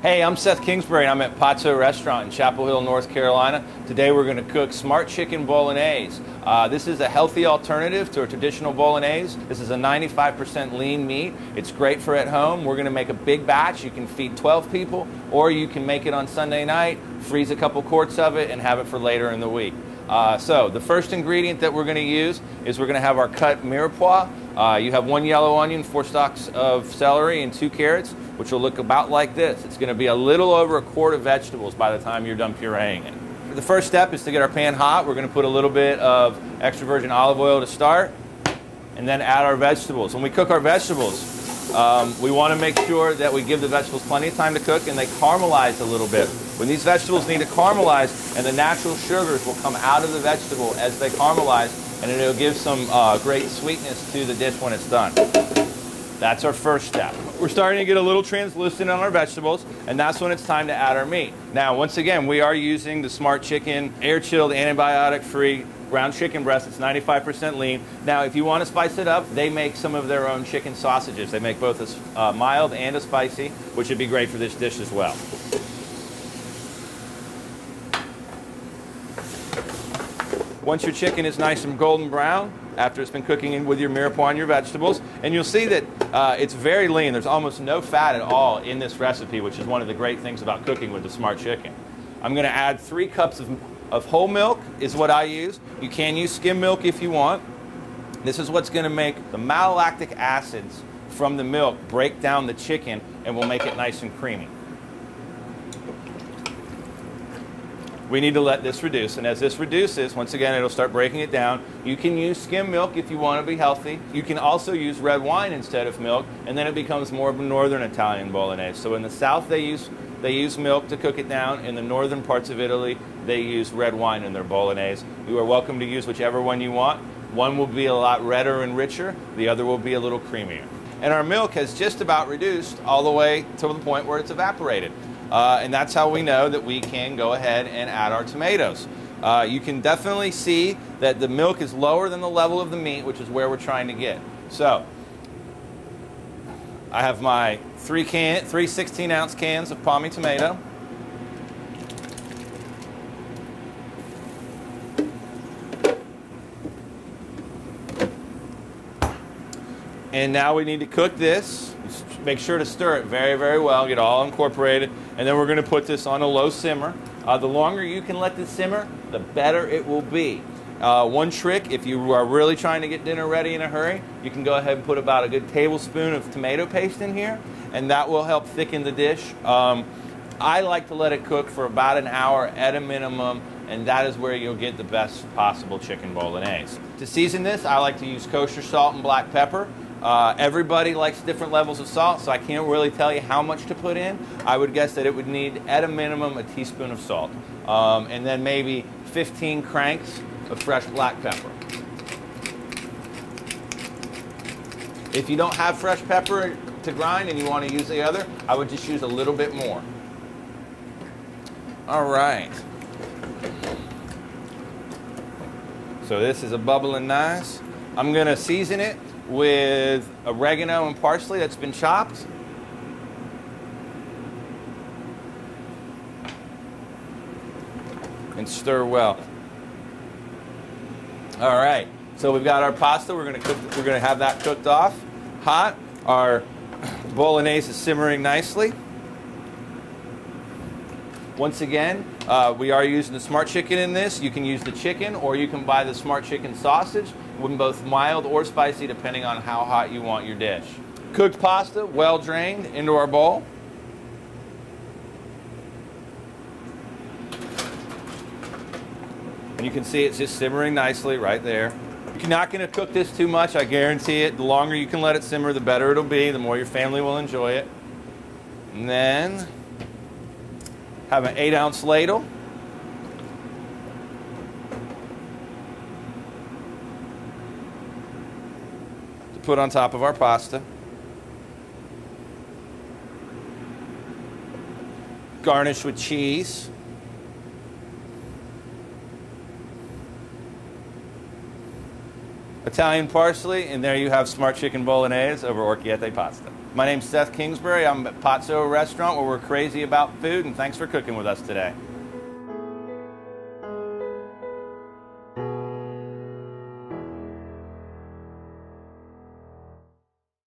Hey, I'm Seth Kingsbury, and I'm at Pazzo restaurant in Chapel Hill, North Carolina. Today we're going to cook smart chicken bolognese. This is a healthy alternative to a traditional bolognese. This is a 95% lean meat. It's great for at home. We're going to make a big batch. You can feed 12 people, or you can make it on Sunday night, freeze a couple quarts of it, and have it for later in the week. So the first ingredient that we're going to use is we're going to have our cut mirepoix. You have 1 yellow onion, 4 stalks of celery, and 2 carrots, which will look about like this. It's going to be a little over a quart of vegetables by the time you're done pureeing it. The first step is to get our pan hot. We're going to put a little bit of extra virgin olive oil to start, and then add our vegetables. When we cook our vegetables, we want to make sure that we give the vegetables plenty of time to cook and they caramelize a little bit. When these vegetables need to caramelize, and the natural sugars will come out of the vegetable as they caramelize, and it'll give some great sweetness to the dish when it's done. That's our first step. We're starting to get a little translucent on our vegetables, and that's when it's time to add our meat. Now, once again, we are using the Smart Chicken air-chilled, antibiotic-free ground chicken breast. It's 95% lean. Now, if you want to spice it up, they make some of their own chicken sausages. They make both a mild and a spicy, which would be great for this dish as well. Once your chicken is nice and golden brown, after it's been cooking in with your mirepoix and your vegetables, and you'll see that it's very lean. There's almost no fat at all in this recipe, which is one of the great things about cooking with the Smart Chicken. I'm going to add 3 cups of whole milk is what I use. You can use skim milk if you want. This is what's going to make the malolactic acids from the milk break down the chicken and will make it nice and creamy. We need to let this reduce, and as this reduces, once again, it'll start breaking it down. You can use skim milk if you want to be healthy. You can also use red wine instead of milk, and then it becomes more of a northern Italian bolognese. So in the south, they use milk to cook it down. In the northern parts of Italy, they use red wine in their bolognese. You are welcome to use whichever one you want. One will be a lot redder and richer. The other will be a little creamier. And our milk has just about reduced all the way to the point where it's evaporated. And that's how we know that we can go ahead and add our tomatoes. You can definitely see that the milk is lower than the level of the meat, which is where we're trying to get. So I have my 3 16-ounce cans of palmy tomato. And now we need to cook this. Make sure to stir it very, very well, get it all incorporated, and then we're going to put this on a low simmer. The longer you can let this simmer, the better it will be. One trick, if you are really trying to get dinner ready in a hurry, you can go ahead and put about a good tablespoon of tomato paste in here, and that will help thicken the dish. I like to let it cook for about an hour at a minimum, and that is where you'll get the best possible chicken bolognese. To season this, I like to use kosher salt and black pepper. Everybody likes different levels of salt, so I can't really tell you how much to put in. I would guess that it would need, at a minimum, a teaspoon of salt. And then maybe 15 cranks of fresh black pepper. If you don't have fresh pepper to grind and you want to use the other, I would just use a little bit more. All right. So this is a bubbling nice. I'm going to season it with oregano and parsley that's been chopped. And stir well. All right, so we've got our pasta. We're going to have that cooked off hot. Our bolognese is simmering nicely. Once again, we are using the Smart Chicken in this. You can use the chicken, or you can buy the Smart Chicken sausage, with both mild or spicy, depending on how hot you want your dish. Cooked pasta, well drained, into our bowl. And you can see it's just simmering nicely right there. You're not going to cook this too much, I guarantee it. The longer you can let it simmer, the better it'll be, the more your family will enjoy it. And then have an 8-ounce ladle. To put on top of our pasta. Garnish with cheese. Italian parsley, and there you have Smart Chicken Bolognese over orecchiette pasta. My name's Seth Kingsbury. I'm at Pazzo Restaurant, where we're crazy about food, and thanks for cooking with us today.